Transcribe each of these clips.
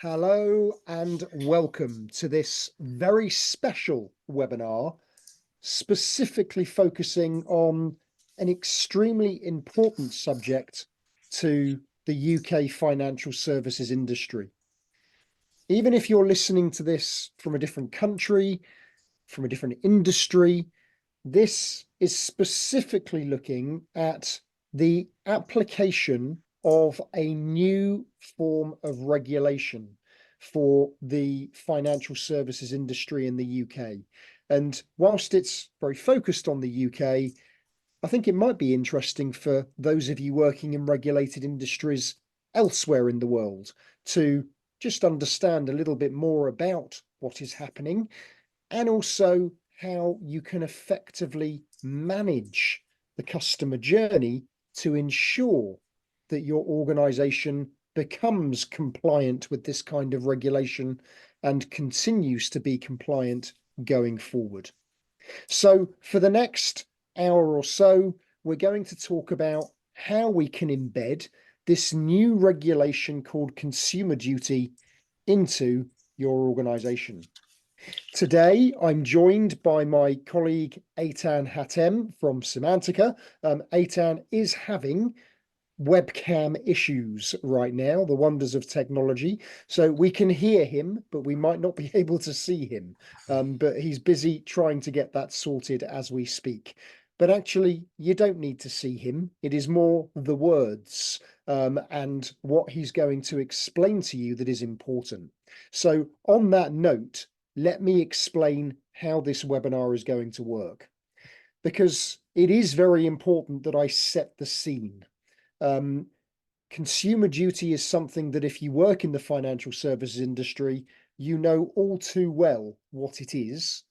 Hello and welcome to this very special webinar, specifically focusing on an extremely important subject to the UK financial services industry. Even if you're listening to this from a different country, from a different industry, this is specifically looking at the application of a new form of regulation for the financial services industry in the UK. And whilst it's very focused on the UK, I think it might be interesting for those of you working in regulated industries elsewhere in the world to just understand a little bit more about what is happening and also how you can effectively manage the customer journey to ensure that your organization becomes compliant with this kind of regulation and continues to be compliant going forward. So for the next hour or so, we're going to talk about how we can embed this new regulation called Consumer Duty into your organization. Today, I'm joined by my colleague Eytan Hattem from Cemantica. Eytan is having webcam issues right now, the wonders of technology. So we can hear him, but we might not be able to see him. But he's busy trying to get that sorted as we speak. But actually, you don't need to see him. It is more the words and what he's going to explain to you that is important. So on that note, let me explain how this webinar is going to work, because it is very important that I set the scene. Consumer duty is something that if you work in the financial services industry, you know all too well what it is,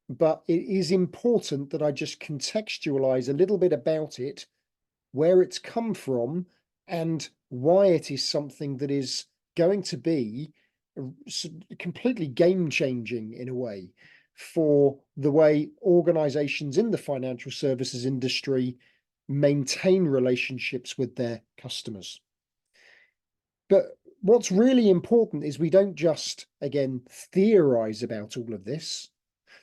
but it is important that I just contextualize a little bit about it, where it's come from, and why it is something that is going to be completely game-changing in a way for the way organizations in the financial services industry maintain relationships with their customers. But what's really important is we don't just, again, theorize about all of this.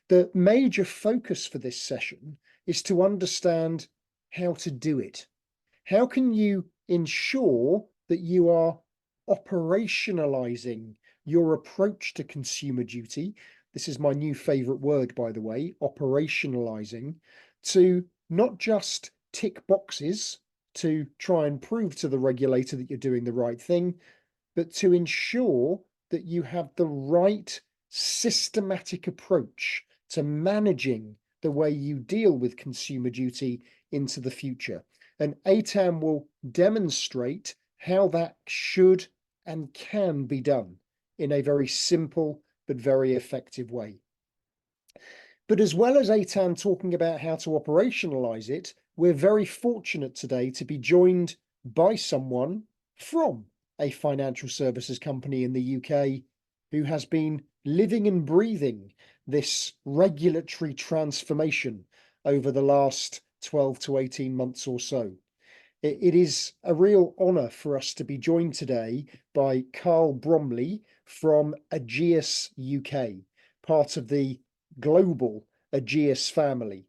The major focus for this session is to understand how to do it. How can you ensure that you are operationalizing your approach to consumer duty? This is my new favorite word, by the way, operationalizing, to not just tick boxes to try and prove to the regulator that you're doing the right thing, but to ensure that you have the right systematic approach to managing the way you deal with consumer duty into the future. And Eytan will demonstrate how that should and can be done in a very simple but very effective way. But as well as Eytan talking about how to operationalize it, we're very fortunate today to be joined by someone from a financial services company in the UK who has been living and breathing this regulatory transformation over the last 12 to 18 months or so. It is a real honour for us to be joined today by Carl Bromley from Ageas UK, part of the global Ageas family.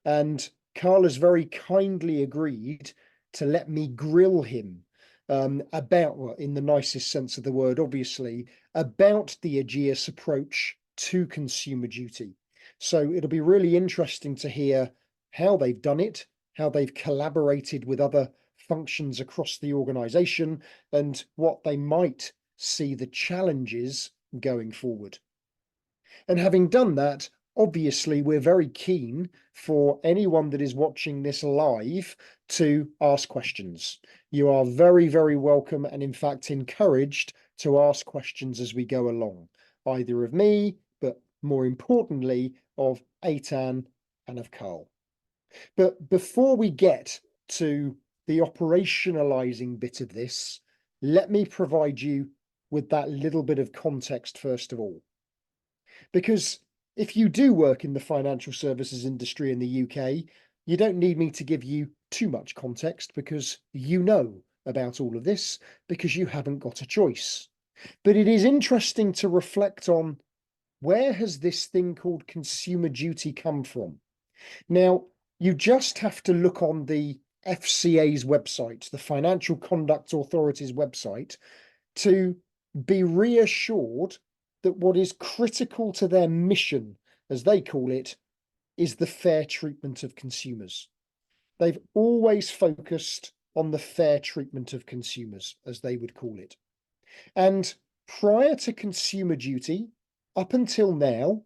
And Carl has very kindly agreed to let me grill him about, well, in the nicest sense of the word, obviously, about the Ageas approach to consumer duty. So it'll be really interesting to hear how they've done it, how they've collaborated with other functions across the organization, and what they might see the challenges going forward. And having done that, obviously, we're very keen for anyone that is watching this live to ask questions. You are very, very welcome and in fact encouraged to ask questions as we go along, either of me, but more importantly, of Eytan and of Carl. But before we get to the operationalizing bit of this, let me provide you with that little bit of context first of all. Because if you do work in the financial services industry in the UK, you don't need me to give you too much context because you know about all of this because you haven't got a choice. But it is interesting to reflect on, where has this thing called consumer duty come from? Now, you just have to look on the FCA's website, the Financial Conduct Authority's website, to be reassured that what is critical to their mission, as they call it, is the fair treatment of consumers. They've always focused on the fair treatment of consumers, as they would call it. And prior to consumer duty, up until now,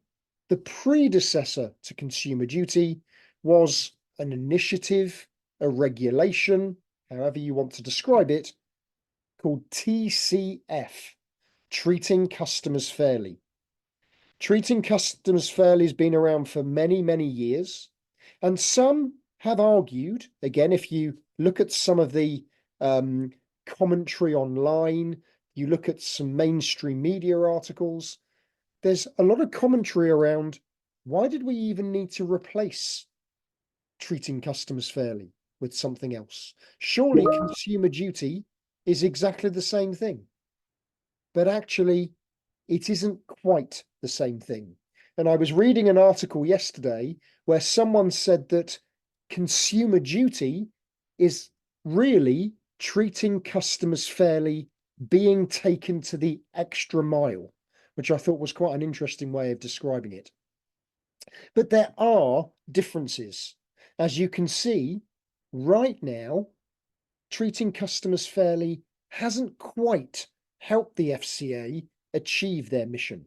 the predecessor to consumer duty was an initiative, a regulation, however you want to describe it, called TCF, Treating Customers Fairly. Treating Customers Fairly has been around for many, many years, and some have argued, again, if you look at some of the commentary online, you look at some mainstream media articles, there's a lot of commentary around, why did we even need to replace treating customers fairly with something else? Surely consumer duty is exactly the same thing. But actually, it isn't quite the same thing. And I was reading an article yesterday where someone said that consumer duty is really treating customers fairly, being taken to the extra mile, which I thought was quite an interesting way of describing it. But there are differences. As you can see, right now, treating customers fairly hasn't quite helped the FCA achieve their mission.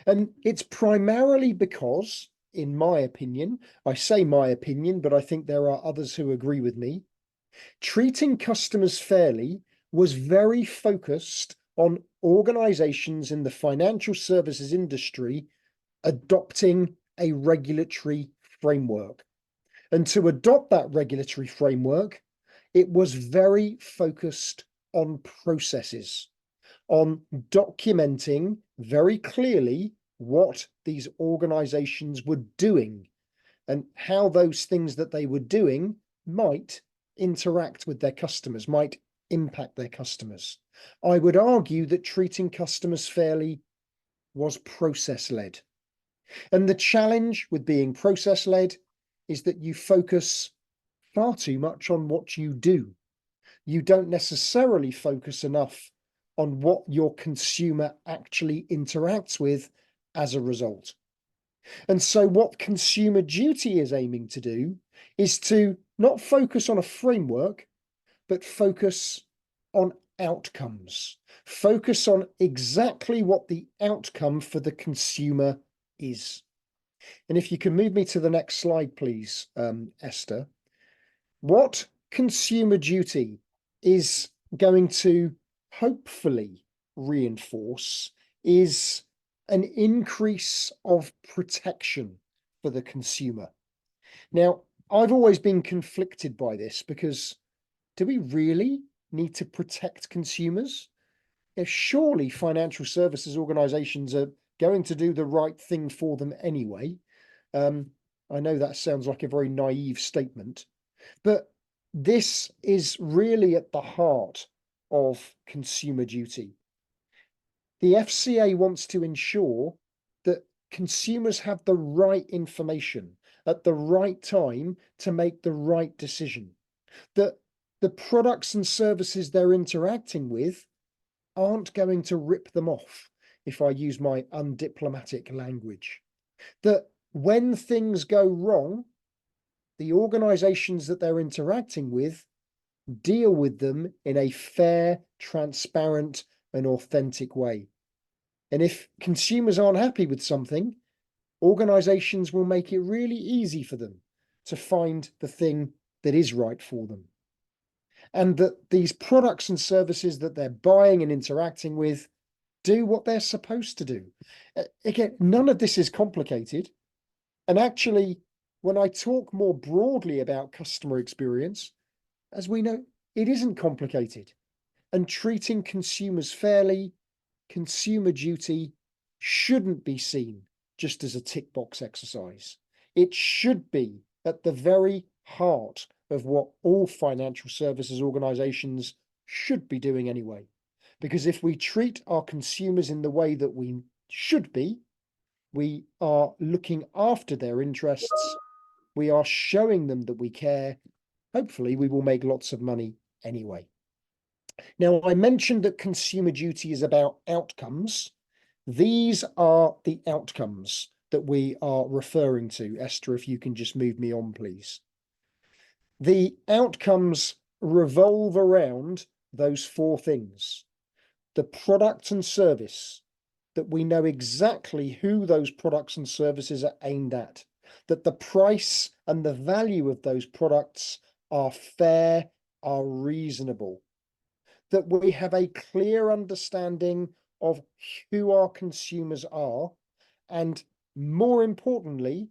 And it's primarily because, in my opinion, I say my opinion, but I think there are others who agree with me, treating customers fairly was very focused on organizations in the financial services industry adopting a regulatory framework. And to adopt that regulatory framework, it was very focused on processes, on documenting very clearly what these organizations were doing and how those things that they were doing might interact with their customers, might impact their customers. I would argue that treating customers fairly was process-led. And the challenge with being process-led is that you focus far too much on what you do. You don't necessarily focus enough on what your consumer actually interacts with as a result. And so what consumer duty is aiming to do is to not focus on a framework, but focus on outcomes. Focus on exactly what the outcome for the consumer is. And if you can move me to the next slide, please, Esther. What consumer duty is going to hopefully reinforce is an increase of protection for the consumer. Now, I've always been conflicted by this, because do we really need to protect consumers? Surely financial services organizations are going to do the right thing for them anyway. I know that sounds like a very naive statement, but this is really at the heart of consumer duty. The FCA wants to ensure that consumers have the right information at the right time to make the right decision, that the products and services they're interacting with aren't going to rip them off, if I use my undiplomatic language, that when things go wrong, the organizations that they're interacting with deal with them in a fair, transparent, and authentic way. And if consumers aren't happy with something, organizations will make it really easy for them to find the thing that is right for them. And that these products and services that they're buying and interacting with do what they're supposed to do. Again, none of this is complicated. And actually, when I talk more broadly about customer experience, as we know, it isn't complicated. And treating consumers fairly, consumer duty, shouldn't be seen just as a tick box exercise. It should be at the very heart of what all financial services organizations should be doing anyway. Because if we treat our consumers in the way that we should be, we are looking after their interests, we are showing them that we care, hopefully we will make lots of money anyway. Now, I mentioned that consumer duty is about outcomes. These are the outcomes that we are referring to. Esther, if you can just move me on, please. The outcomes revolve around those four things. The product and service, that we know exactly who those products and services are aimed at, that the price and the value of those products are fair, are reasonable, that we have a clear understanding of who our consumers are, and more importantly,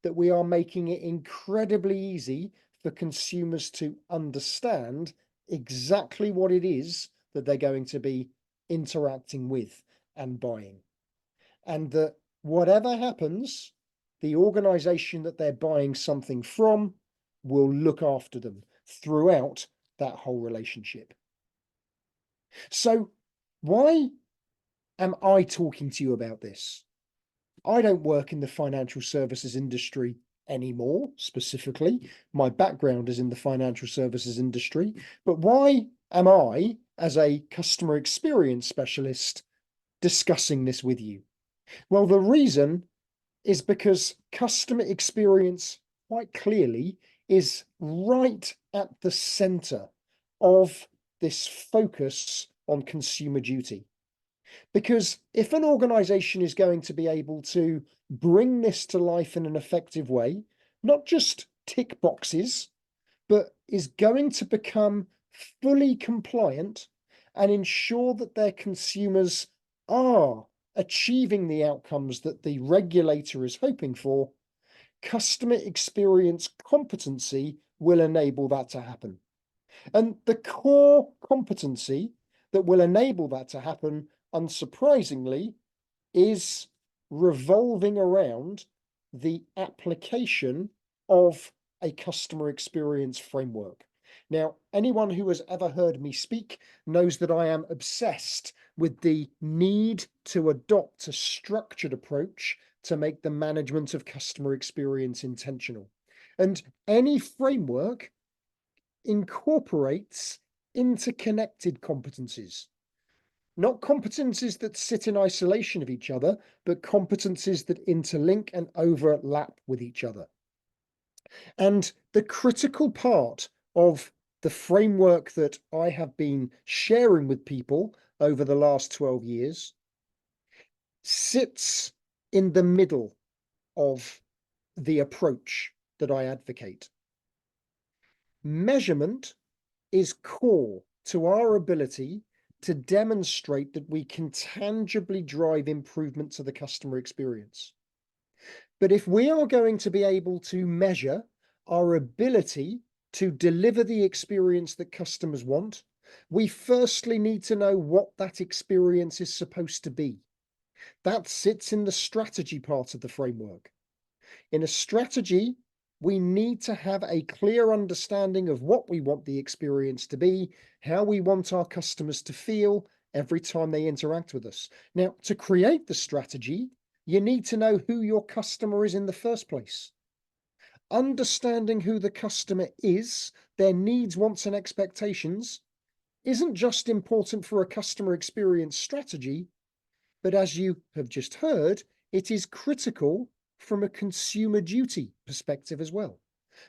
that we are making it incredibly easy for consumers to understand exactly what it is that they're going to be interacting with and buying. And that whatever happens, the organization that they're buying something from will look after them throughout that whole relationship. So why am I talking to you about this? I don't work in the financial services industry anymore, specifically. My background is in the financial services industry. But why am I, as a customer experience specialist, discussing this with you? Well, the reason is because customer experience, quite clearly, is right at the center of this focus on consumer duty. Because if an organization is going to be able to bring this to life in an effective way, not just tick boxes, but is going to become fully compliant and ensure that their consumers are achieving the outcomes that the regulator is hoping for, customer experience competency will enable that to happen. And the core competency that will enable that to happen, unsurprisingly, is revolving around the application of a customer experience framework. Now, anyone who has ever heard me speak knows that I am obsessed with the need to adopt a structured approach to make the management of customer experience intentional. And any framework incorporates interconnected competencies. Not competencies that sit in isolation of each other, but competencies that interlink and overlap with each other. And the critical part of the framework that I have been sharing with people over the last 12 years sits in the middle of the approach that I advocate. Measurement is core to our ability to demonstrate that we can tangibly drive improvement to the customer experience. But if we are going to be able to measure our ability to deliver the experience that customers want, we firstly need to know what that experience is supposed to be. That sits in the strategy part of the framework. In a strategy, we need to have a clear understanding of what we want the experience to be, how we want our customers to feel every time they interact with us. Now, to create the strategy, you need to know who your customer is in the first place. Understanding who the customer is, their needs, wants, and expectations isn't just important for a customer experience strategy, but as you have just heard, it is critical from a consumer duty perspective as well,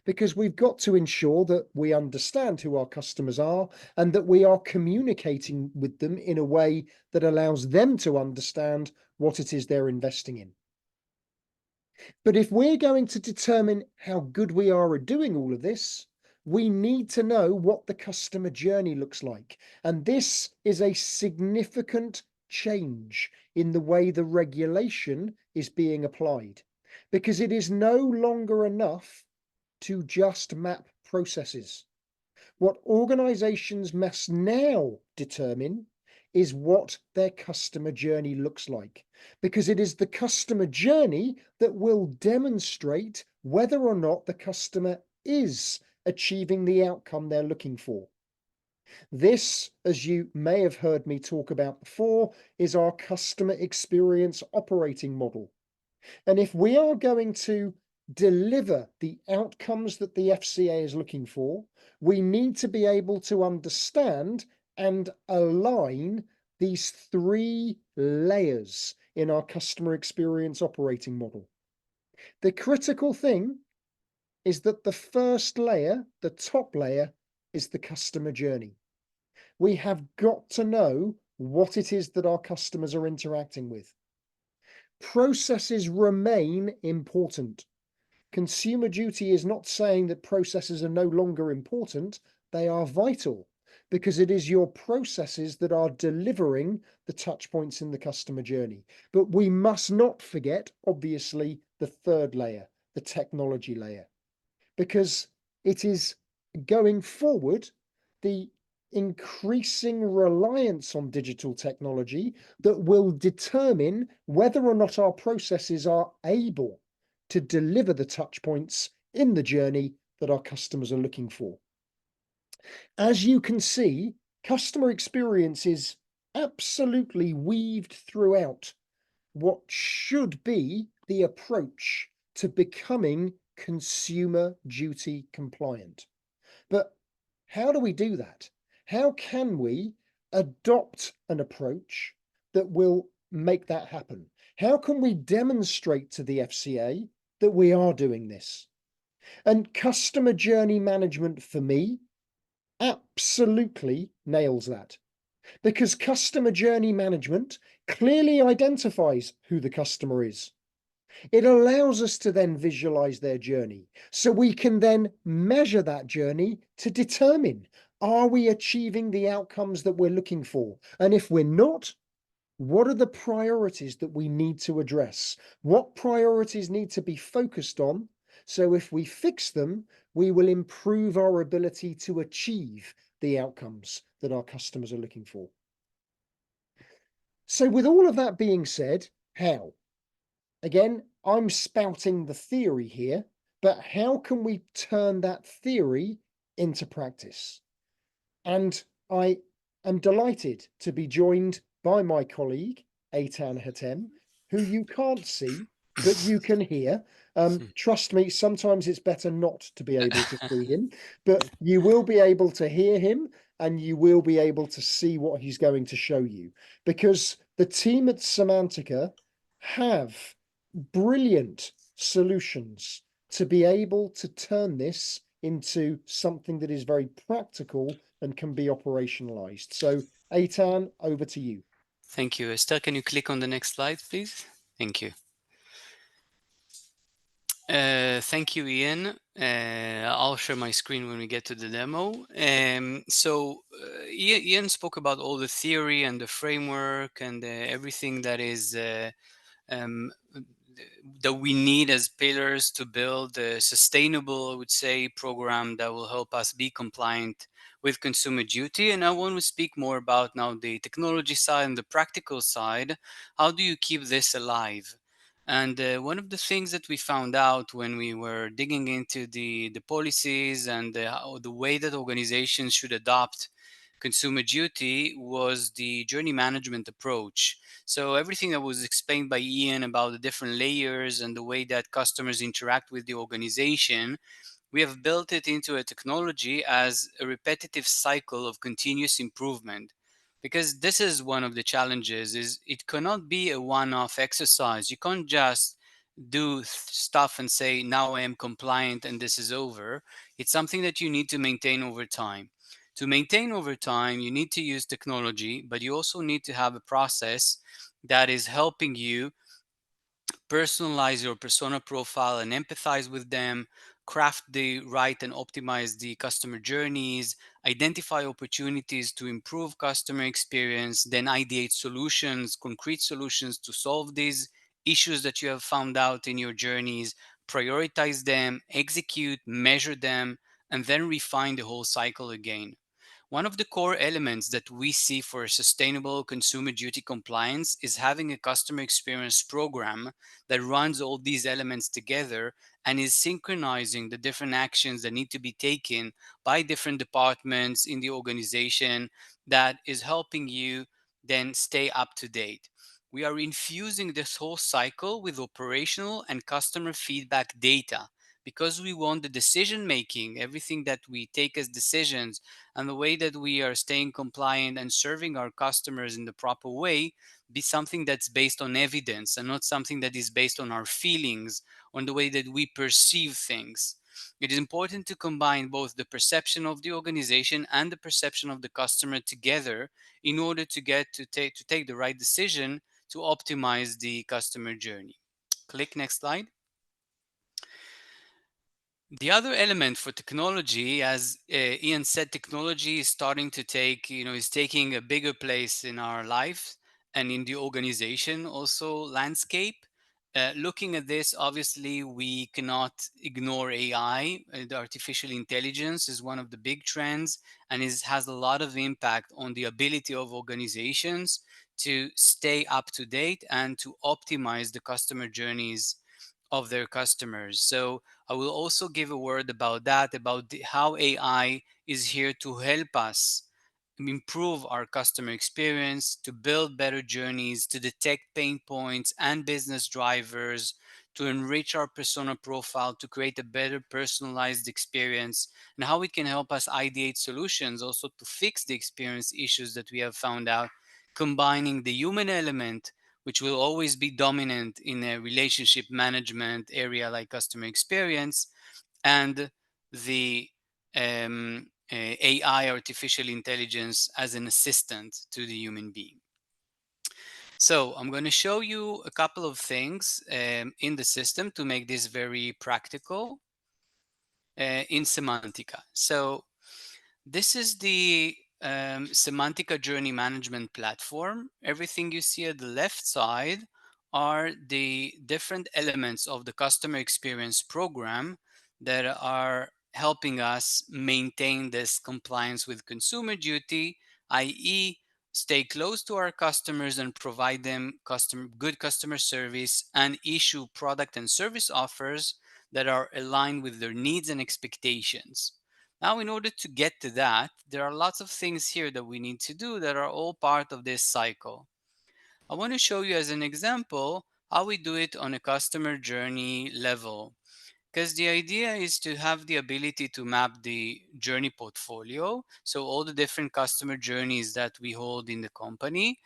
because we've got to ensure that we understand who our customers are and that we are communicating with them in a way that allows them to understand what it is they're investing in. But if we're going to determine how good we are at doing all of this, we need to know what the customer journey looks like. And this is a significant change in the way the regulation is being applied, because it is no longer enough to just map processes. What organizations must now determine is what their customer journey looks like, because it is the customer journey that will demonstrate whether or not the customer is achieving the outcome they're looking for. This, as you may have heard me talk about before, is our customer experience operating model. And if we are going to deliver the outcomes that the FCA is looking for, we need to be able to understand and align these three layers in our customer experience operating model. The critical thing is that the first layer, the top layer, is the customer journey. We have got to know what it is that our customers are interacting with. Processes remain important. Consumer duty is not saying that processes are no longer important. They are vital because it is your processes that are delivering the touch points in the customer journey. But we must not forget, obviously, the third layer, the technology layer, because it is going forward the increasing reliance on digital technology that will determine whether or not our processes are able to deliver the touch points in the journey that our customers are looking for. As you can see, customer experience is absolutely weaved throughout what should be the approach to becoming consumer duty compliant. But how do we do that? How can we adopt an approach that will make that happen? How can we demonstrate to the FCA that we are doing this? And customer journey management for me absolutely nails that, because customer journey management clearly identifies who the customer is. It allows us to then visualize their journey so we can then measure that journey to determine, are we achieving the outcomes that we're looking for? And if we're not, what are the priorities that we need to address? What priorities need to be focused on? So if we fix them, we will improve our ability to achieve the outcomes that our customers are looking for. So with all of that being said, how? Again, I'm spouting the theory here, but how can we turn that theory into practice? And I am delighted to be joined by my colleague, Eytan Hattem, who you can't see, but you can hear. Trust me, sometimes it's better not to be able to see him, but you will be able to hear him and you will be able to see what he's going to show you, because the team at Cemantica have brilliant solutions to be able to turn this into something that is very practical and can be operationalized. So, Eytan, over to you. Thank you. Esther, can you click on the next slide, please? Thank you. Thank you, Ian. I'll share my screen when we get to the demo. Ian spoke about all the theory and the framework and everything that is um, that we need as pillars to build a sustainable, I would say, program that will help us be compliant with consumer duty. And I want to speak more about now the technology side and the practical side. How do you keep this alive? And one of the things that we found out when we were digging into the policies and the way that organizations should adopt consumer duty was the journey management approach. So everything that was explained by Ian about the different layers and the way that customers interact with the organization, we have built it into a technology as a repetitive cycle of continuous improvement. Because this is one of the challenges, is it cannot be a one-off exercise. You can't just do stuff and say, now I am compliant and this is over. It's something that you need to maintain over time. To maintain over time, you need to use technology, but you also need to have a process that is helping you personalize your persona profile and empathize with them, craft the right and optimize the customer journeys, identify opportunities to improve customer experience, then ideate solutions, concrete solutions to solve these issues that you have found out in your journeys, prioritize them, execute, measure them, and then refine the whole cycle again. One of the core elements that we see for sustainable consumer duty compliance is having a customer experience program that runs all these elements together and is synchronizing the different actions that need to be taken by different departments in the organization, that is helping you then stay up to date. We are infusing this whole cycle with operational and customer feedback data because we want the decision making, everything that we take as decisions, and the way that we are staying compliant and serving our customers in the proper way, be something that's based on evidence and not something that is based on our feelings, on the way that we perceive things. It is important to combine both the perception of the organization and the perception of the customer together in order to take the right decision to optimize the customer journey. Click next slide. The other element for technology, as Ian said, technology is starting to is taking a bigger place in our life and in the organization also landscape. Looking at this, obviously, we cannot ignore AI. The artificial intelligence is one of the big trends and has a lot of impact on the ability of organizations to stay up to date and to optimize the customer journeys of their customers. So I will also give a word about that, about how AI is here to help us improve our customer experience, to build better journeys, to detect pain points and business drivers, to enrich our persona profile, to create a better personalized experience, and how it can help us ideate solutions also to fix the experience issues that we have found out, combining the human element, which will always be dominant in a relationship management area like customer experience, and the AI, artificial intelligence, as an assistant to the human being. So I'm going to show you a couple of things in the system to make this very practical in Cemantica. So this is the Cemantica Journey Management Platform. Everything you see at the left side are the different elements of the customer experience program that are helping us maintain this compliance with consumer duty, i.e., stay close to our customers and provide them good customer service and issue product and service offers that are aligned with their needs and expectations. Now, in order to get to that, there are lots of things here that we need to do that are all part of this cycle. I want to show you as an example how we do it on a customer journey level, because the idea is to have the ability to map the journey portfolio, so all the different customer journeys that we hold in the company.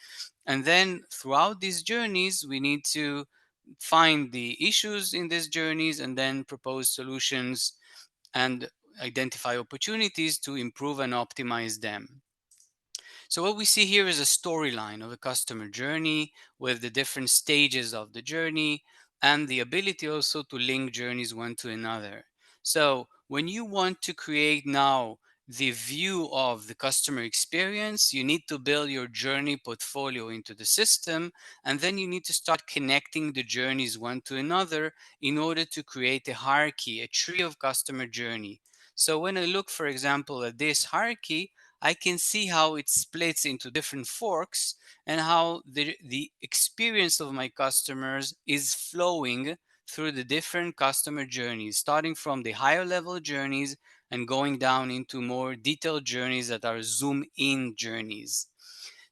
And then throughout these journeys, we need to find the issues in these journeys and then propose solutions and identify opportunities to improve and optimize them. So what we see here is a storyline of a customer journey with the different stages of the journey and the ability also to link journeys one to another. So when you want to create now the view of the customer experience, you need to build your journey portfolio into the system, and then you need to start connecting the journeys one to another in order to create a hierarchy, a tree of customer journey. So when I look, for example, at this hierarchy, I can see how it splits into different forks and how the experience of my customers is flowing through the different customer journeys, starting from the higher level journeys and going down into more detailed journeys that are zoom in journeys.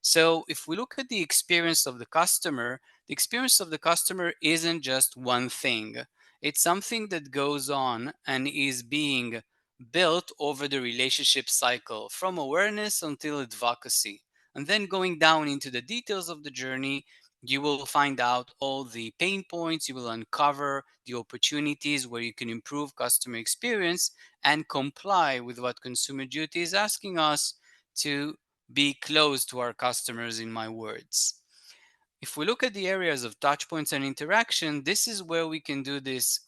So if we look at the experience of the experience of the customer isn't just one thing. It's something that goes on and is being built over the relationship cycle from awareness until advocacy. And then going down into the details of the journey, you will find out all the pain points, you will uncover the opportunities where you can improve customer experience and comply with what Consumer Duty is asking us to be close to our customers, in my words. If we look at the areas of touch points and interaction, this is where we can do this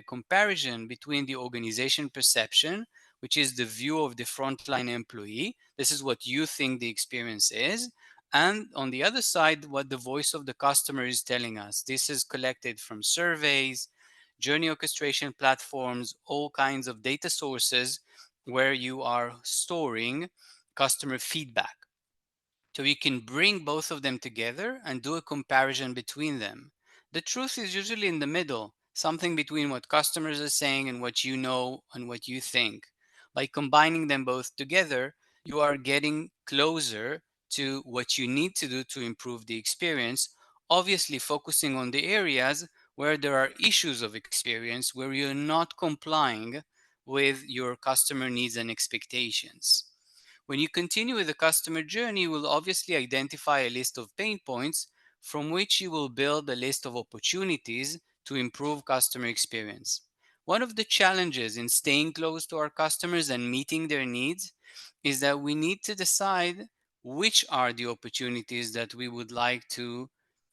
comparison between the organization perception, which is the view of the frontline employee. This is what you think the experience is. And on the other side, what the voice of the customer is telling us. This is collected from surveys, journey orchestration platforms, all kinds of data sources where you are storing customer feedback. So you can bring both of them together and do a comparison between them. The truth is usually in the middle, something between what customers are saying and what you know and what you think. By combining them both together, you are getting closer to what you need to do to improve the experience, obviously focusing on the areas where there are issues of experience, where you're not complying with your customer needs and expectations. When you continue with the customer journey, you will obviously identify a list of pain points from which you will build a list of opportunities to improve customer experience. One of the challenges in staying close to our customers and meeting their needs is that we need to decide which are the opportunities that we would like to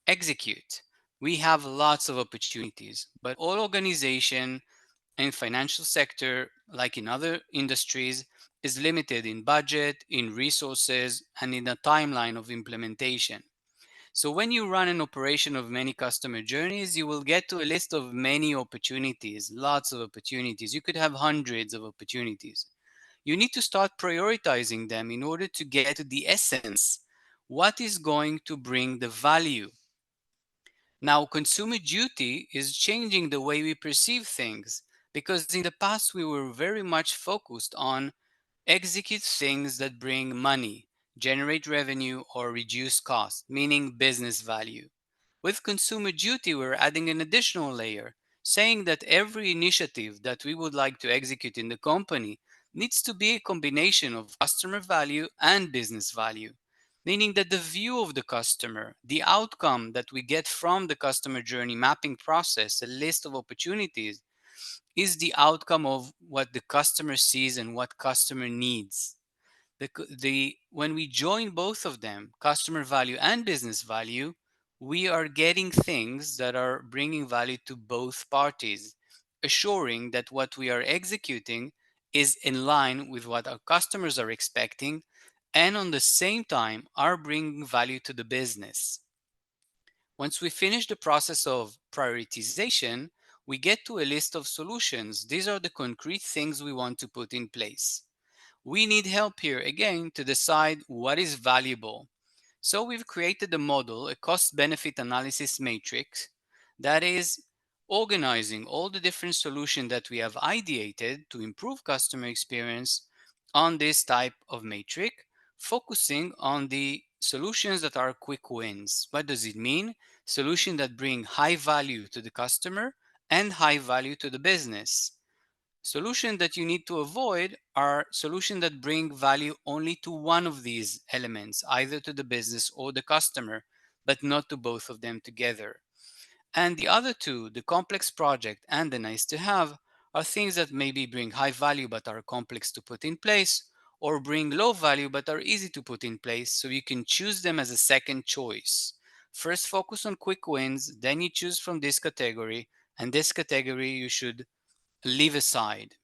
execute. We have lots of opportunities, but all organization and financial sector, like in other industries, is limited in budget, in resources, and in the timeline of implementation. So when you run an operation of many customer journeys, you will get to a list of many opportunities, lots of opportunities. You could have hundreds of opportunities. You need to start prioritizing them in order to get to the essence. What is going to bring the value? Now, consumer duty is changing the way we perceive things because in the past we were very much focused on execute things that bring money, generate revenue, or reduce cost, meaning business value. With consumer duty, we're adding an additional layer, saying that every initiative that we would like to execute in the company needs to be a combination of customer value and business value, meaning that the view of the customer, the outcome that we get from the customer journey mapping process, a list of opportunities, is the outcome of what the customer sees and what customer needs. When we join both of them, customer value and business value, we are getting things that are bringing value to both parties, assuring that what we are executing is in line with what our customers are expecting and on the same time are bringing value to the business. Once we finish the process of prioritization, we get to a list of solutions. These are the concrete things we want to put in place. We need help here again to decide what is valuable. So we've created a model, a cost benefit analysis matrix, that is organizing all the different solutions that we have ideated to improve customer experience on this type of matrix, focusing on the solutions that are quick wins. What does it mean? Solutions that bring high value to the customer and high value to the business. Solutions that you need to avoid are solutions that bring value only to one of these elements, either to the business or the customer, but not to both of them together. And the other two, the complex project and the nice to have, are things that maybe bring high value but are complex to put in place, or bring low value but are easy to put in place, so you can choose them as a second choice. First, focus on quick wins, then you choose from this category, and this category you should leave aside.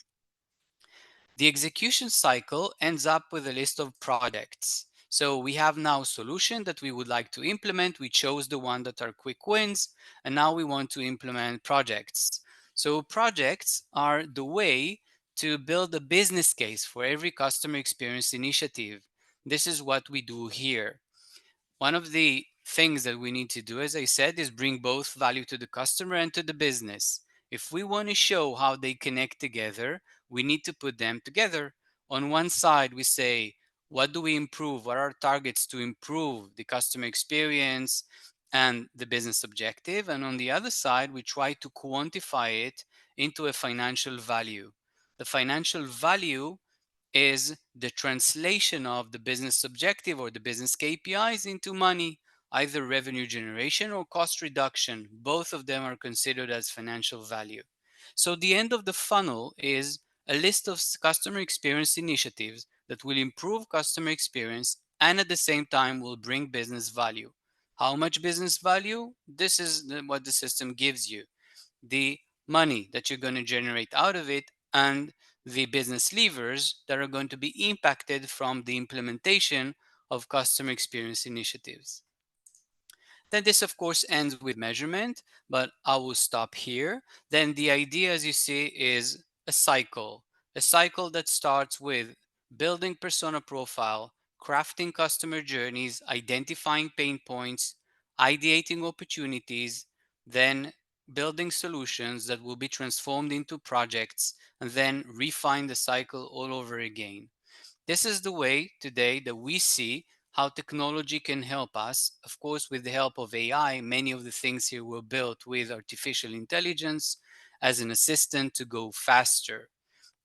The execution cycle ends up with a list of projects. So we have now a solution that we would like to implement. We chose the one that are quick wins, and now we want to implement projects. So projects are the way to build a business case for every customer experience initiative. This is what we do here. One of the things that we need to do, as I said, is bring both value to the customer and to the business. If we want to show how they connect together, we need to put them together. On one side, we say, what do we improve? What are targets to improve the customer experience and the business objective? And on the other side, we try to quantify it into a financial value. The financial value is the translation of the business objective or the business KPIs into money, either revenue generation or cost reduction. Both of them are considered as financial value. So the end of the funnel is a list of customer experience initiatives that will improve customer experience and at the same time will bring business value. How much business value? This is what the system gives you. The money that you're going to generate out of it and the business levers that are going to be impacted from the implementation of customer experience initiatives. Then this of course ends with measurement, but I will stop here. Then the idea, as you see, is a cycle that starts with building persona profile, crafting customer journeys, identifying pain points, ideating opportunities, then building solutions that will be transformed into projects, and then refine the cycle all over again. This is the way today that we see how technology can help us. Of course, with the help of AI, many of the things here were built with artificial intelligence as an assistant to go faster.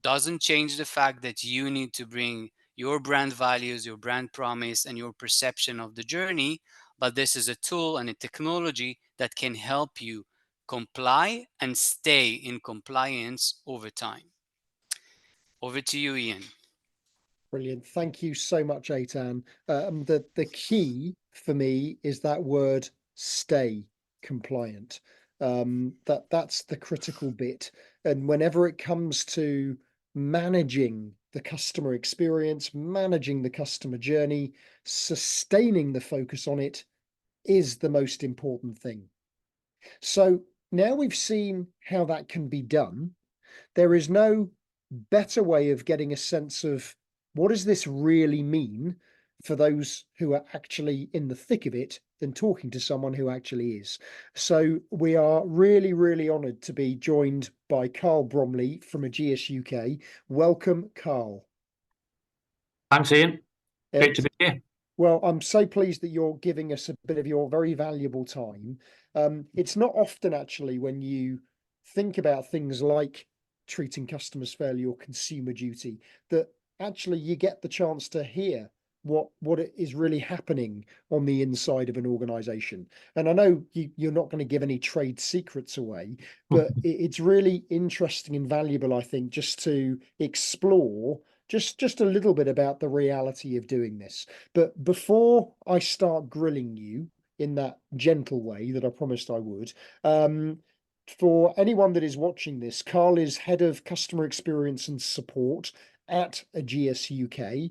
Doesn't change the fact that you need to bring your brand values, your brand promise, and your perception of the journey. But this is a tool and a technology that can help you comply and stay in compliance over time. Over to you, Ian. Brilliant. Thank you so much, Eytan. The key for me is that word stay compliant. That's the critical bit. And whenever it comes to managing the customer experience, managing the customer journey, sustaining the focus on it is the most important thing. So now we've seen how that can be done. There is no better way of getting a sense of what does this really mean for those who are actually in the thick of it than talking to someone who actually is. So we are really, really honoured to be joined by Carl Bromley from Ageas UK. Welcome, Carl. Thanks, Ian. Great to be here. Well, I'm so pleased that you're giving us a bit of your very valuable time. It's not often, actually, when you think about things like treating customers fairly or consumer duty, that actually you get the chance to hear what is really happening on the inside of an organization. And I know you're not going to give any trade secrets away, but it's really interesting and valuable, I think, just to explore just a little bit about the reality of doing this. But before I start grilling you in that gentle way that I promised I would, for anyone that is watching this, Carl is head of customer experience and support at Ageas UK.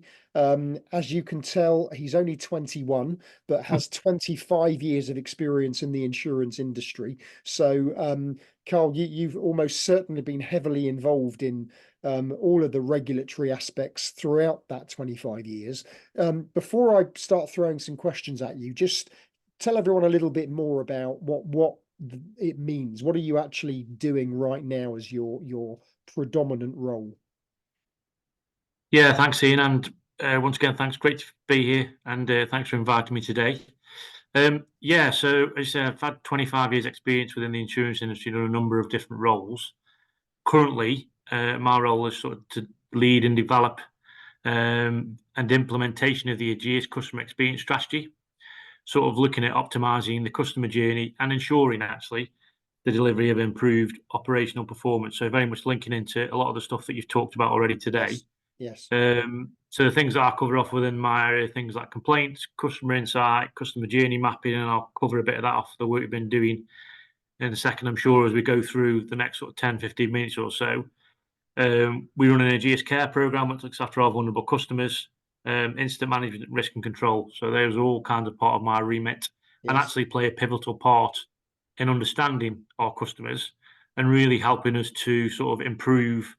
As you can tell, he's only 21, but has 25 years of experience in the insurance industry. So, Carl, you've almost certainly been heavily involved in all of the regulatory aspects throughout that 25 years. Before I start throwing some questions at you, just tell everyone a little bit more about what it means. What are you actually doing right now as your predominant role? Yeah, thanks, Ian. And once again, thanks. Great to be here. And thanks for inviting me today. Yeah, so as I say, I've had 25 years experience within the insurance industry in a number of different roles. Currently, my role is sort of to lead and develop and implementation of the Ageas customer experience strategy, sort of looking at optimizing the customer journey and ensuring actually the delivery of improved operational performance. So very much linking into a lot of the stuff that you've talked about already today. Yes. So the things that I cover off within my area, things like complaints, customer insight, customer journey mapping, and I'll cover a bit of that off the work we've been doing in a second, I'm sure, as we go through the next sort of 10, 15 minutes or so. We run an Ageas care program that looks after our vulnerable customers, incident management, risk and control. So those are all kinds of part of my remit and actually play a pivotal part in understanding our customers and really helping us to sort of improve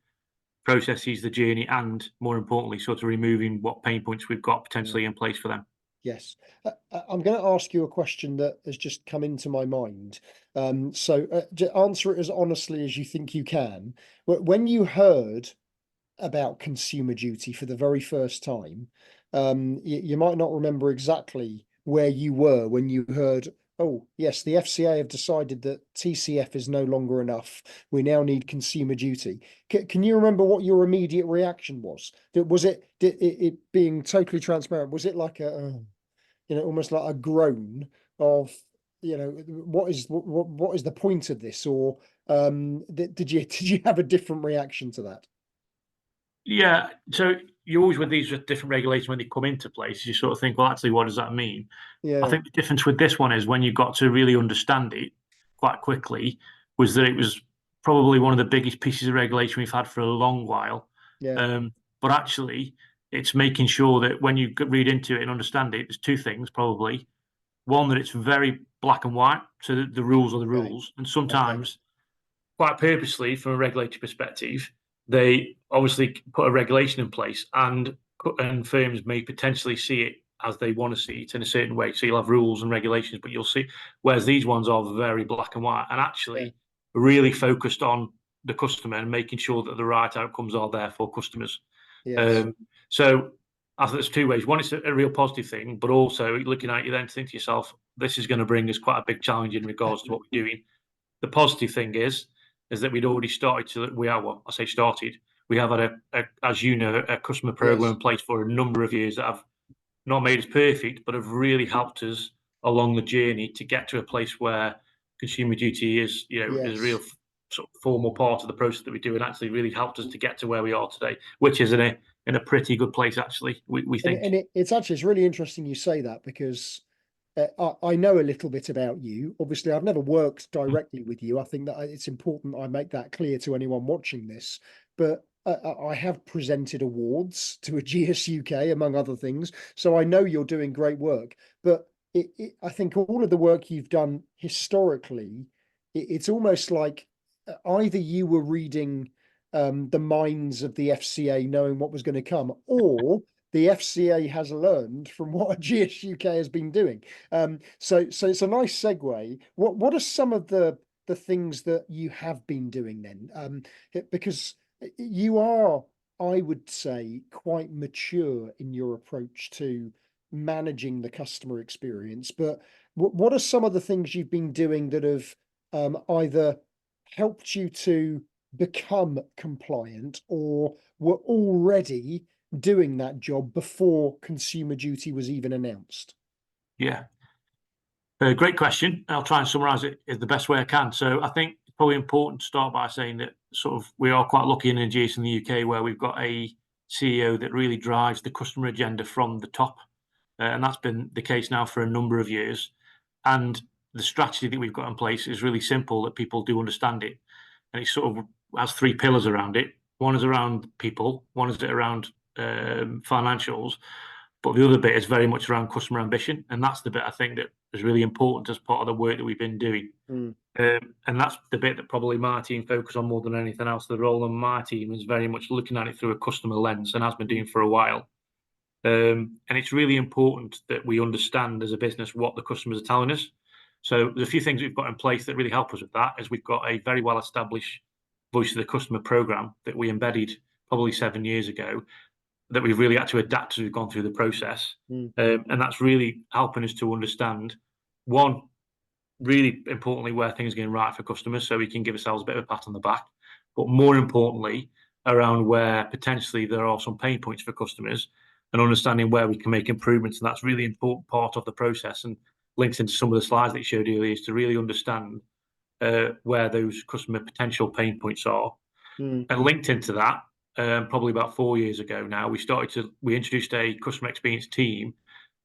processes, the journey, and more importantly, sort of removing what pain points we've got potentially in place for them. Yes. I'm going to ask you a question that has just come into my mind. So answer it as honestly as you think you can. When you heard about consumer duty for the very first time, you might not remember exactly where you were when you heard, oh, yes, the FCA have decided that TCF is no longer enough. We now need consumer duty. Can you remember what your immediate reaction was? Was it being totally transparent? Was it like almost like a groan of, what is the point of this? Or did you have a different reaction to that? Yeah, so you always, with these different regulations, when they come into place, you sort of think, well, actually, what does that mean? Yeah. I think the difference with this one is when you got to really understand it quite quickly was that it was probably one of the biggest pieces of regulation we've had for a long while. Yeah. But actually, it's making sure that when you read into it and understand it, there's two things probably. One, that it's very black and white, so that the rules are the rules. And sometimes, quite purposely, from a regulatory perspective, they obviously put a regulation in place and and firms may potentially see it as they want to see it in a certain way. So you'll have rules and regulations, but you'll see, whereas these ones are very black and white and actually really focused on the customer and making sure that the right outcomes are there for customers. Yes. So I think there's two ways. One, it's a real positive thing, but also looking at you then to think to yourself, this is going to bring us quite a big challenge in regards to what we're doing. The positive thing is that we'd already started to, we are, well, I say started, we have had as you know, a customer program in place for a number of years that have not made us perfect, but have really helped us along the journey to get to a place where consumer duty is, you know, is a real sort of formal part of the process that we do, and actually really helped us to get to where we are today, which is in a pretty good place, actually, we think. And it's really interesting you say that, because I know a little bit about you. Obviously, I've never worked directly with you. I think that it's important I make that clear to anyone watching this. But I have presented awards to Ageas UK, among other things. So I know you're doing great work. But I think all of the work you've done historically, it's almost like either you were reading the minds of the FCA, knowing what was going to come, or the FCA has learned from what Ageas UK has been doing. So it's a nice segue. What are some of the things that you have been doing then? Because you are, I would say, quite mature in your approach to managing the customer experience. But what are some of the things you've been doing that have either helped you to become compliant or were already doing that job before Consumer Duty was even announced? Yeah. Great question. I'll try and summarize it in the best way I can. So I think it's probably important to start by saying that sort of we are quite lucky in Ageas in the UK, where we've got a CEO that really drives the customer agenda from the top. And that's been the case now for a number of years. And the strategy that we've got in place is really simple, that people do understand it. And it sort of has three pillars around it. One is around people, one is around financials, but the other bit is very much around customer ambition, and that's the bit I think that is really important as part of the work that we've been doing. And that's the bit that probably my team focus on more than anything else. The role of my team is very much looking at it through a customer lens, and has been doing for a while. And it's really important that we understand as a business what the customers are telling us. So there's a few things we've got in place that really help us with that. Is we've got a very well established voice of the customer program that we embedded probably 7 years ago, that we've really had to adapt as we've gone through the process. And that's really helping us to understand, one, really importantly, where things are going right for customers, so we can give ourselves a bit of a pat on the back, but more importantly, around where potentially there are some pain points for customers and understanding where we can make improvements. And that's really important part of the process, and links into some of the slides that you showed earlier, is to really understand where those customer potential pain points are. And linked into that, probably about 4 years ago now, we introduced a customer experience team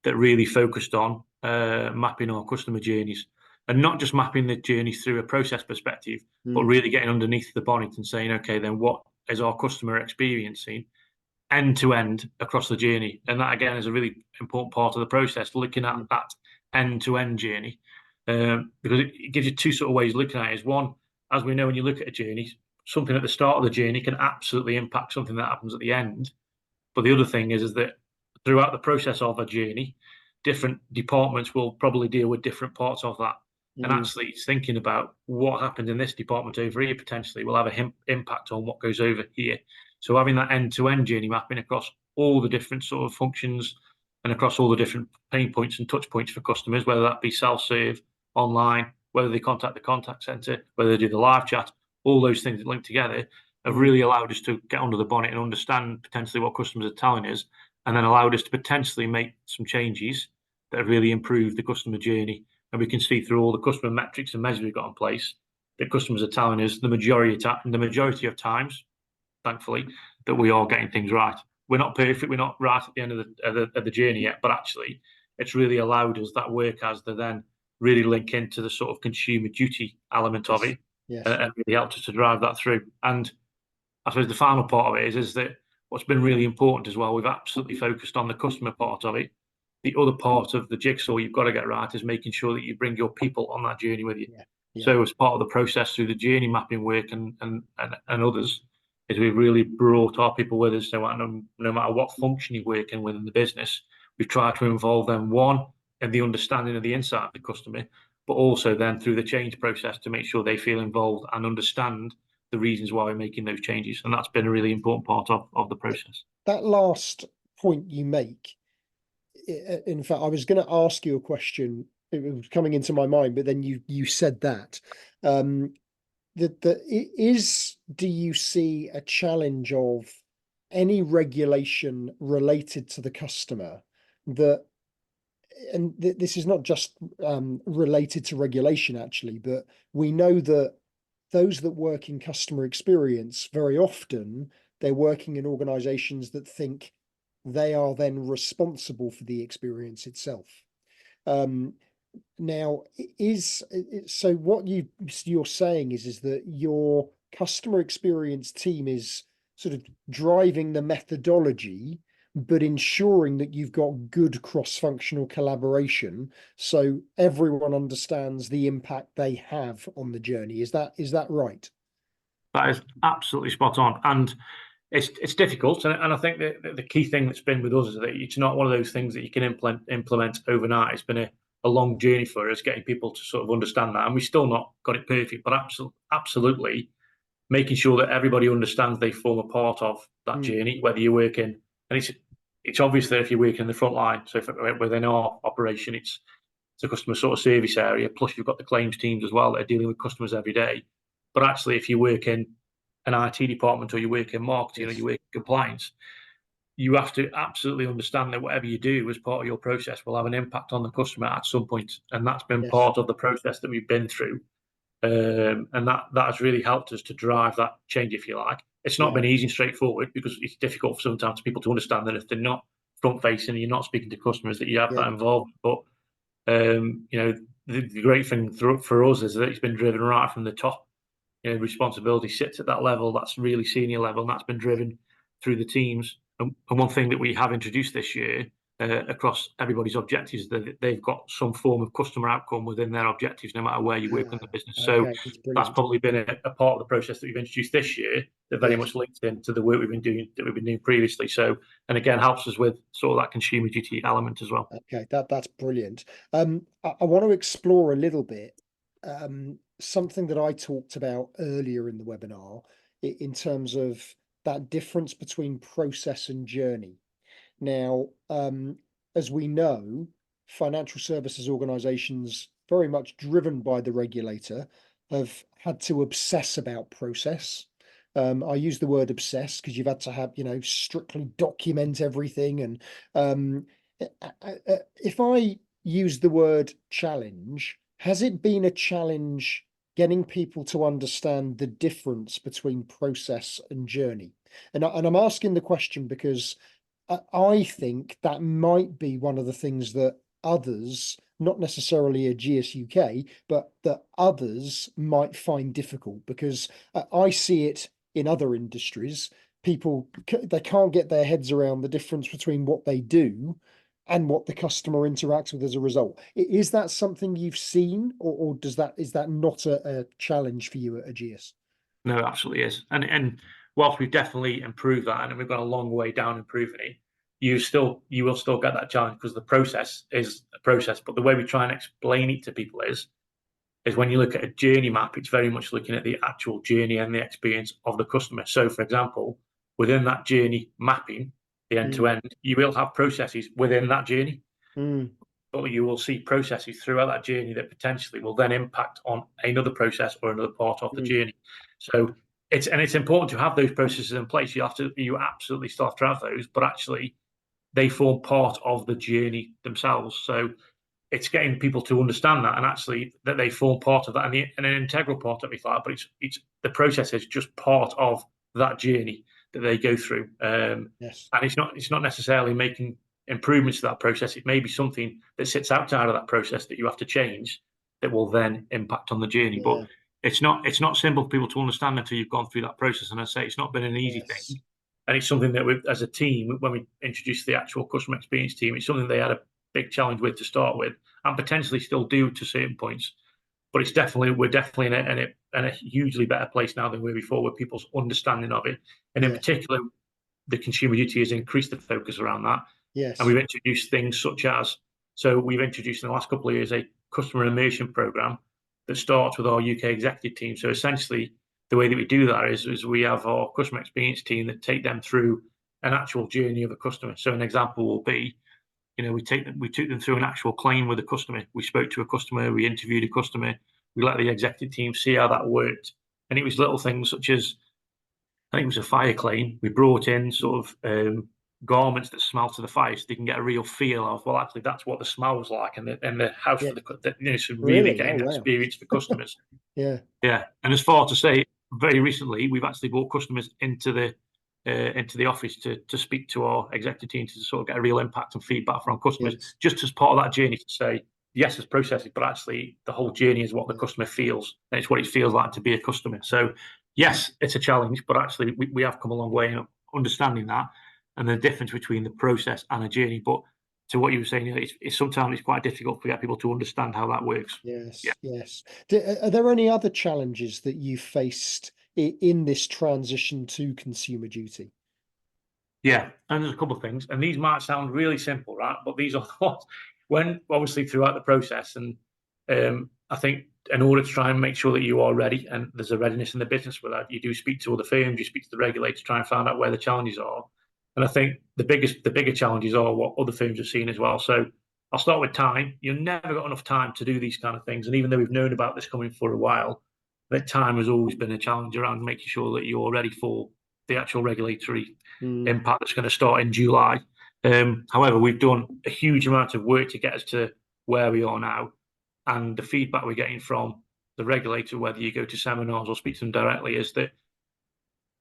that really focused on mapping our customer journeys, and not just mapping the journeys through a process perspective, but really getting underneath the bonnet and saying, okay, then what is our customer experiencing end to end across the journey? And that again is a really important part of the process, looking at that end to end journey, because it gives you two sort of ways of looking at it. Is one, as we know, when you look at a journey, something at the start of the journey can absolutely impact something that happens at the end. But the other thing is that throughout the process of a journey, different departments will probably deal with different parts of that. And actually it's thinking about what happened in this department over here potentially will have an impact on what goes over here. So having that end-to-end journey mapping across all the different sort of functions and across all the different pain points and touch points for customers, whether that be self-serve, online, whether they contact the contact centre, whether they do the live chat, all those things that link together have really allowed us to get under the bonnet and understand potentially what customers are telling us, and then allowed us to potentially make some changes that have really improved the customer journey. And we can see through all the customer metrics and measures we've got in place that customers are telling us the majority of times, thankfully, that we are getting things right. We're not perfect, we're not right at the end of the journey yet, but actually it's really allowed us, that work has to then really link into the sort of consumer duty element of it. And really helped us to drive that through. And I suppose the final part of it is that what's been really important as well, we've absolutely focused on the customer part of it. The other part of the jigsaw you've got to get right is making sure that you bring your people on that journey with you. So as part of the process through the journey mapping work and others, is we've really brought our people with us. So no matter what function you're working within the business, we've tried to involve them, one, in the understanding of the insight of the customer, but also then through the change process to make sure they feel involved and understand the reasons why we're making those changes. And that's been a really important part of the process. That last point you make, in fact, I was going to ask you a question. It was coming into my mind, but then you said that. Do you see a challenge of any regulation related to the customer that, and this is not just related to regulation actually, but we know that those that work in customer experience, very often they're working in organizations that think they are then responsible for the experience itself. Now, so what you're saying is that your customer experience team is sort of driving the methodology, but ensuring that you've got good cross-functional collaboration, so everyone understands the impact they have on the journey. Is that right? That is absolutely spot on, and it's difficult. And I think that the key thing that's been with us is that it's not one of those things that you can implement overnight. It's been a long journey for us, getting people to sort of understand that, and we've still not got it perfect, but absolutely making sure that everybody understands they form a part of that journey, whether you're working, and it's obvious that if you're working in the front line, so within our operation, it's a customer sort of service area, plus you've got the claims teams as well that are dealing with customers every day. But actually, if you work in an IT department or you work in marketing or you work in compliance, you have to absolutely understand that whatever you do as part of your process will have an impact on the customer at some point. And that's been part of the process that we've been through. And that has really helped us to drive that change, if you like. It's not been easy and straightforward because it's difficult for sometimes people to understand that if they're not front facing and you're not speaking to customers, that you have that involvement. But the great thing for us is that it's been driven right from the top. Responsibility sits at that level. That's really senior level, and that's been driven through the teams. And one thing that we have introduced this year across everybody's objectives is that they've got some form of customer outcome within their objectives, no matter where you work in the business. So that's probably been a part of the process that we've introduced this year that very much links into the work we've been doing previously. So, and again, helps us with sort of that consumer duty element as well. Okay, that's brilliant. I want to explore a little bit something that I talked about earlier in the webinar in terms of that difference between process and journey. Now, as we know, financial services organizations, very much driven by the regulator, have had to obsess about process. I use the word obsess because you've had to have, strictly document everything. And if I use the word challenge, has it been a challenge getting people to understand the difference between process and journey? And I'm asking the question because I think that might be one of the things that others, not necessarily Ageas UK, but that others might find difficult, because I see it in other industries. People, they can't get their heads around the difference between what they do and what the customer interacts with as a result. Is that something you've seen, or is that not a challenge for you at Ageas? No, it absolutely is. And whilst we've definitely improved that, and we've got a long way down improving it, you will still get that challenge because the process is a process. But the way we try and explain it to people is when you look at a journey map, it's very much looking at the actual journey and the experience of the customer. So, for example, within that journey mapping, the end-to-end, you will have processes within that journey. But you will see processes throughout that journey that potentially will then impact on another process or another part of the journey. So it's important to have those processes in place. You absolutely still have to have those, but actually they form part of the journey themselves. So it's getting people to understand that, and actually that they form part of that, and an integral part of it. But it's the process is just part of that journey that they go through. And it's not necessarily making improvements to that process. It may be something that sits outside of that process that you have to change that will then impact on the journey. But it's not simple for people to understand until you've gone through that process. And I say it's not been an easy thing. And it's something that as a team, when we introduced the actual customer experience team, it's something they had a big challenge with to start with, and potentially still do to certain points. but we're definitely in a hugely better place now than we were before, with people's understanding of it, and in particular, the consumer duty has increased the focus around that. Yes. And we've introduced things such as, so we've introduced in the last couple of years a customer immersion program that starts with our UK executive team. So essentially, the way that we do that is we have our customer experience team that take them through an actual journey of a customer. So an example will be, we took them through an actual claim with a customer. We spoke to a customer, we interviewed a customer, we let the executive team see how that worked. And it was little things such as, I think it was a fire claim. We brought in sort of garments that smell to the fire, so they can get a real feel of, well, actually, that's what the smell was like, and the house for so really getting that experience for customers. Yeah. And as far to say, very recently, we've actually brought customers into the office to speak to our executive team to sort of get a real impact and feedback from customers, just as part of that journey to say, yes, it's processing, but actually the whole journey is what the customer feels, and it's what it feels like to be a customer. So yes, it's a challenge, but actually we have come a long way in understanding that and the difference between the process and a journey. But to what you were saying, it's sometimes quite difficult to get people to understand how that works. Yes. Are there any other challenges that you faced in this transition to consumer duty? Yeah, and there's a couple of things, and these might sound really simple, right? But these are when obviously throughout the process, and I think in order to try and make sure that you are ready, and there's a readiness in the business for that, you do speak to other firms, you speak to the regulators, try and find out where the challenges are. And I think the bigger challenges are what other firms have seen as well. So I'll start with time. You've never got enough time to do these kind of things, and even though we've known about this coming for a while, that time has always been a challenge around making sure that you're ready for the actual regulatory impact that's going to start in July. However, we've done a huge amount of work to get us to where we are now, and the feedback we're getting from the regulator, whether you go to seminars or speak to them directly, is that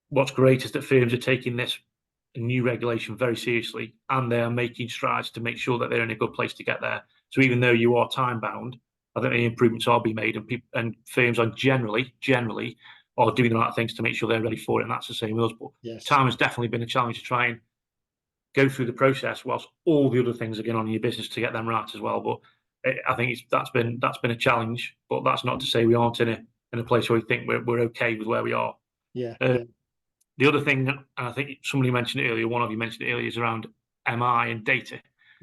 what's great is that firms are taking this new regulation very seriously, and they are making strides to make sure that they're in a good place to get there. So even though you are time bound, I think the improvements are being made, and firms are generally are doing the right things to make sure they're ready for it, and that's the same with us. But time has definitely been a challenge to try and go through the process whilst all the other things are going on in your business to get them right as well. But I think that's been a challenge, but that's not to say we aren't in a place where we think we're okay with where we are. The other thing, and I think somebody mentioned it earlier, one of you mentioned it earlier, is around MI and data.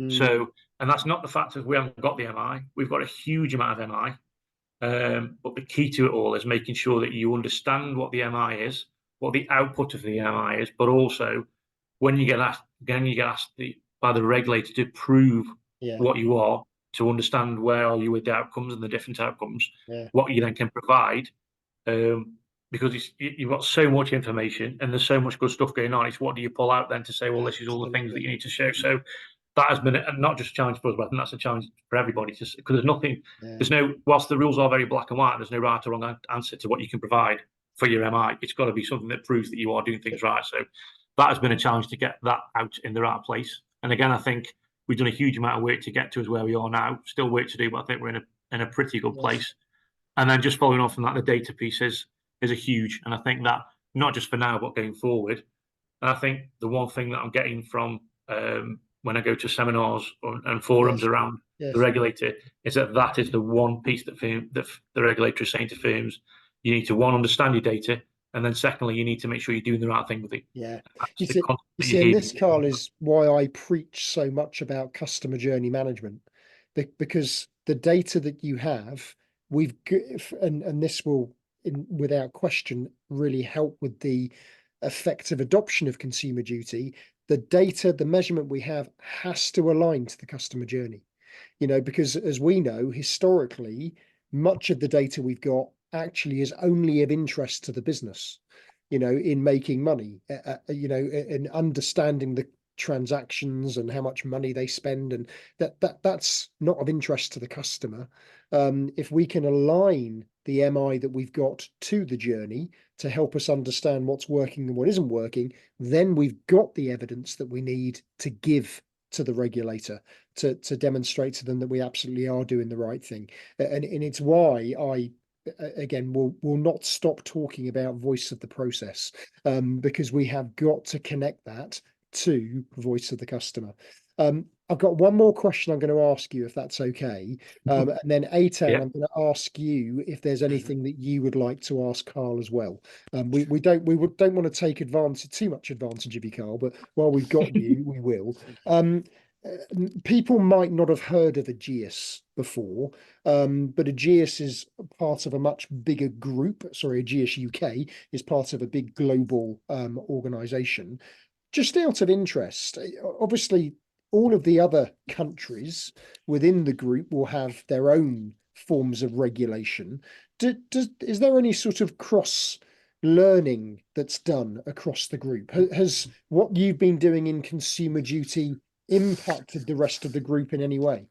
So, and that's not the fact that we haven't got the MI. We've got a huge amount of MI. But the key to it all is making sure that you understand what the MI is, what the output of the MI is, but also when you get asked by the regulator to prove what you are, to understand where are you with the outcomes and the different outcomes, what you then can provide. Because you've got so much information and there's so much good stuff going on. It's what do you pull out then to say, well, this is all the things that you need to show. So that has been not just a challenge for us, but I think that's a challenge for everybody. Because there's nothing, whilst the rules are very black and white, there's no right or wrong answer to what you can provide for your MI. It's got to be something that proves that you are doing things right. So that has been a challenge to get that out in the right place. And again, I think we've done a huge amount of work to get to us where we are now. Still work to do, but I think we're in a pretty good place. And then just following on from that, the data piece is a huge, and I think that not just for now, but going forward. And I think the one thing that I'm getting from when I go to seminars and forums around the regulator is that is the one piece that the regulator is saying to firms: you need to, one, understand your data, and then secondly, you need to make sure you're doing the right thing with it. You see, and this, Carl, is why I preach so much about customer journey management, because the data that you have, and this will, without question, really help with the effective adoption of consumer duty. The data, the measurement we have has to align to the customer journey, because as we know, historically, much of the data we've got actually is only of interest to the business, in making money, in understanding the transactions and how much money they spend, and that's not of interest to the customer. If we can align the MI that we've got to the journey to help us understand what's working and what isn't working, then we've got the evidence that we need to give to the regulator to demonstrate to them that we absolutely are doing the right thing. And it's why I, again, will not stop talking about voice of the process, because we have got to connect that to voice of the customer. I've got one more question I'm going to ask you, if that's okay. And then Eytan, Yeah. I'm going to ask you if there's anything that you would like to ask Carl as well. We don't want to take too much advantage of you, Carl, but while we've got you, we will. People might not have heard of Ageas before, but Ageas is part of a much bigger group. Sorry, Ageas UK is part of a big global organization. Just out of interest, obviously, all of the other countries within the group will have their own forms of regulation. Is there any sort of cross learning that's done across the group? Has what you've been doing in consumer duty impacted the rest of the group in any way?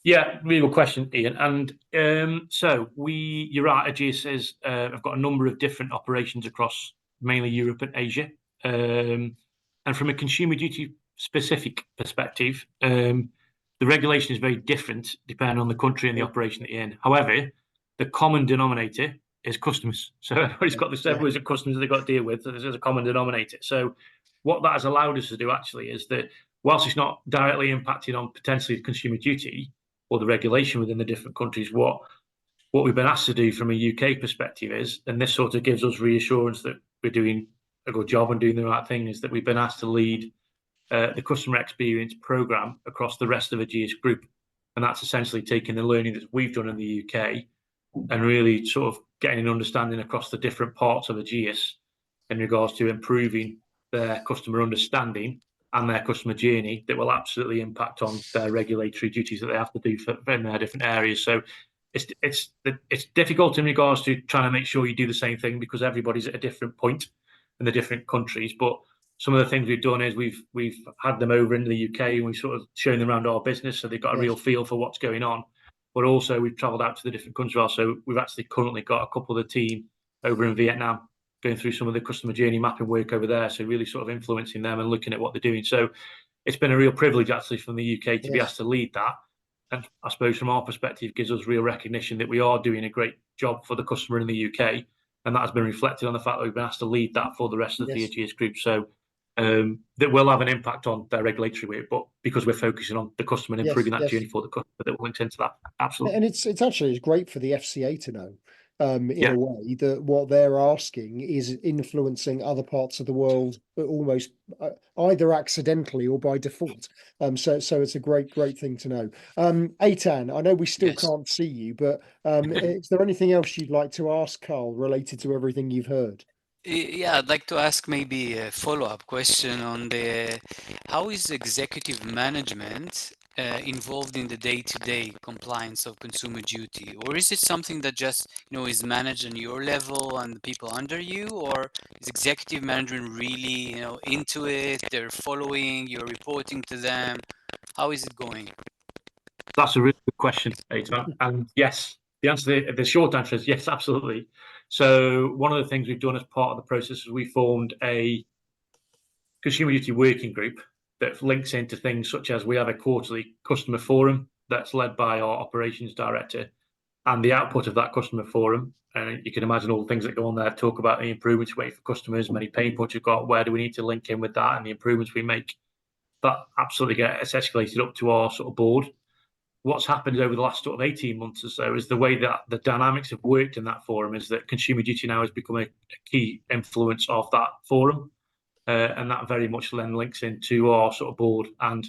Yeah, really good question, Ian. And so you're right, Ageas is, I've got a number of different operations across mainly Europe and Asia. And from a consumer duty specific perspective, the regulation is very different depending on the country and the operation that you're in. However, the common denominator is customers. So everybody's got this, everybody's got customers they've got to deal with. So there's a common denominator. So what that has allowed us to do actually is that whilst it's not directly impacting on potentially consumer duty or the regulation within the different countries, what we've been asked to do from a UK perspective is, and this sort of gives us reassurance that we're doing a good job and doing the right thing, is that we've been asked to lead the customer experience program across the rest of Ageas group. And that's essentially taking the learning that we've done in the UK and really sort of getting an understanding across the different parts of Ageas in regards to improving their customer understanding and their customer journey that will absolutely impact on their regulatory duties that they have to do in their different areas. So it's difficult in regards to trying to make sure you do the same thing because everybody's at a different point in the different countries. But some of the things we've done is we've had them over into the UK and we've sort of shown them around our business, so they've got a real feel for what's going on. But also we've travelled out to the different countries as well. So we've actually currently got a couple of the team over in Vietnam going through some of the customer journey mapping work over there. So really sort of influencing them and looking at what they're doing. So it's been a real privilege actually from the UK to be asked to lead that. And I suppose from our perspective gives us real recognition that we are doing a great job for the customer in the UK. And that has been reflected on the fact that we've been asked to lead that for the rest of the Ageas group. So that will have an impact on their regulatory work, but because we're focusing on the customer and improving that journey for the customer, that will link into that. Absolutely. And it's great for the FCA to know, in a way, that what they're asking is influencing other parts of the world almost either accidentally or by default. So it's a great thing to know. Eytan, I know we still can't see you, but is there anything else you'd like to ask Carl related to everything you've heard? Yeah, I'd like to ask maybe a follow-up question on how is executive management involved in the day-to-day compliance of consumer duty, or is it something that just is managed on your level and the people under you, or is executive management really into it? They're following, you're reporting to them. How is it going? That's a really good question, Eytan. And yes, the short answer is yes, absolutely. So one of the things we've done as part of the process is we formed a consumer duty working group that links into things such as we have a quarterly customer forum that's led by our operations director, and the output of that customer forum, and you can imagine all the things that go on there, talk about the improvements we make for customers, many pain points we've got, where do we need to link in with that, and the improvements we make. That absolutely gets escalated up to our sort of board. What's happened over the last sort of 18 months or so is the way that the dynamics have worked in that forum is that consumer duty now has become a key influence of that forum. And that very much then links into our sort of board. And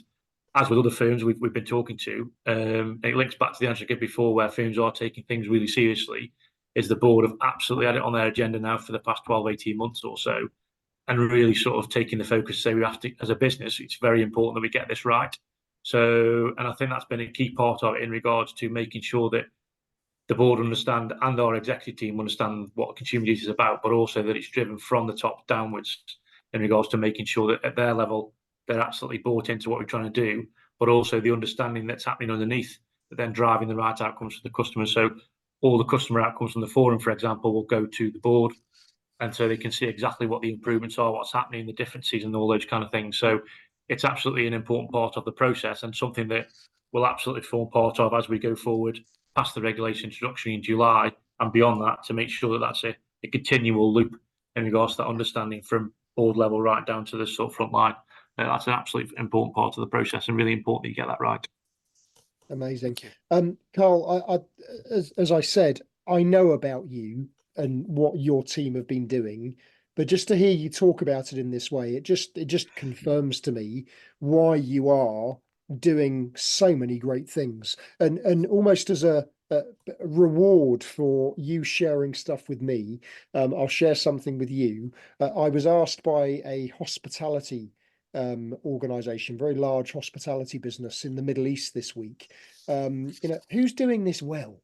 as with other firms we've been talking to, it links back to the answer I gave before, where firms are taking things really seriously, is the board have absolutely had it on their agenda now for the past 12, 18 months or so, and really sort of taking the focus to say we have to, as a business, it's very important that we get this right. So, and I think that's been a key part of it in regards to making sure that the board understand and our executive team understand what consumer duty is about, but also that it's driven from the top downwards in regards to making sure that at their level, they're absolutely bought into what we're trying to do, but also the understanding that's happening underneath, that then driving the right outcomes for the customers. So all the customer outcomes from the forum, for example, will go to the board, and so they can see exactly what the improvements are, what's happening, the differences, and all those kind of things. So it's absolutely an important part of the process and something that we'll absolutely form part of as we go forward past the regulation introduction in July and beyond that, to make sure that that's a continual loop in regards to that understanding from board level right down to the sort of front line. that's an absolutely important part of the process, and really important that you get that right. Amazing. Thank you. Carl, as I said, I know about you and what your team have been doing, but just to hear you talk about it in this way, it just confirms to me why you are doing so many great things. And almost as a reward for you sharing stuff with me, I'll share something with you. I was asked by a hospitality organization, very large hospitality business in the Middle East this week. Who's doing this well?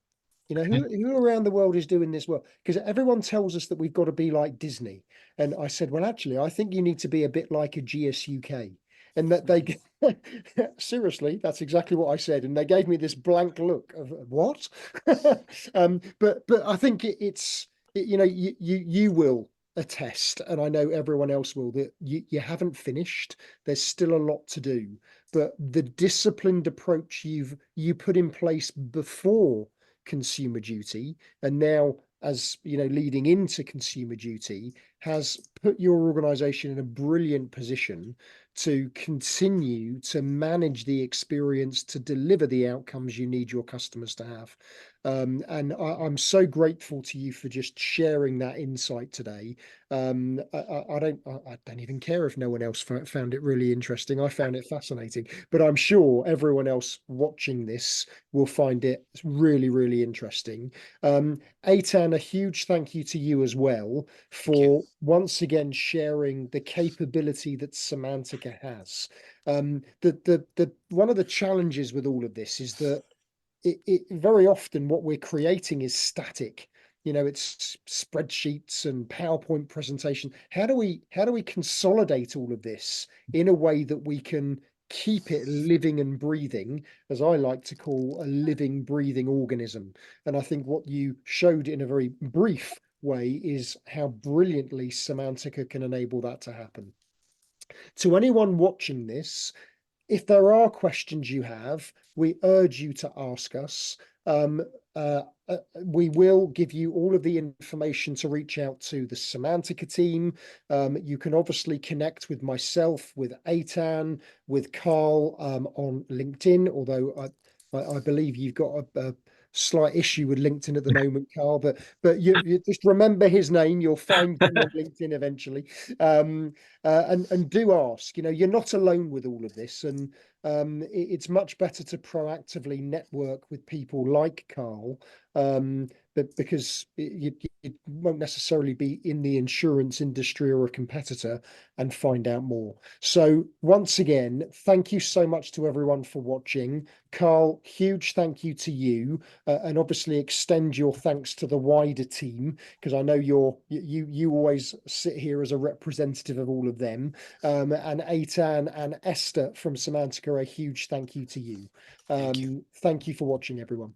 Who around the world is doing this well? Because everyone tells us that we've got to be like Disney. And I said, well, actually, I think you need to be a bit like Ageas UK. And that they seriously, that's exactly what I said. And they gave me this blank look of what? But I think you will attest, and I know everyone else will, that you haven't finished. There's still a lot to do, but the disciplined approach you put in place before Consumer Duty, and now as leading into Consumer Duty, has put your organization in a brilliant position to continue to manage the experience, to deliver the outcomes you need your customers to have. And I'm so grateful to you for just sharing that insight today. I don't even care if no one else found it really interesting. I found it fascinating, but I'm sure everyone else watching this will find it really, really interesting. Eytan, a huge thank you to you as well for once again sharing the capability that Cemantica has. One of the challenges with all of this is that it very often what we're creating is static. It's spreadsheets and PowerPoint presentation. How do we consolidate all of this in a way that we can keep it living and breathing, as I like to call a living, breathing organism? And I think what you showed in a very brief way is how brilliantly Cemantica can enable that to happen. To anyone watching this, if there are questions you have, we urge you to ask us. We will give you all of the information to reach out to the Cemantica team. You can obviously connect with myself, with Eytan, with Carl on LinkedIn, although I believe you've got a slight issue with LinkedIn at the moment, Carl, but you just remember his name. You'll find him on LinkedIn eventually. And do ask. You're not alone with all of this, and it's much better to proactively network with people like Carl, but because you won't necessarily be in the insurance industry or a competitor, and find out more. So once again, thank you so much to everyone for watching. Carl, huge thank you to you, and obviously extend your thanks to the wider team, because I know you always sit here as a representative of all of them. And Eytan and Esther from Cemantica, a huge thank you to you. Thank you for watching, everyone.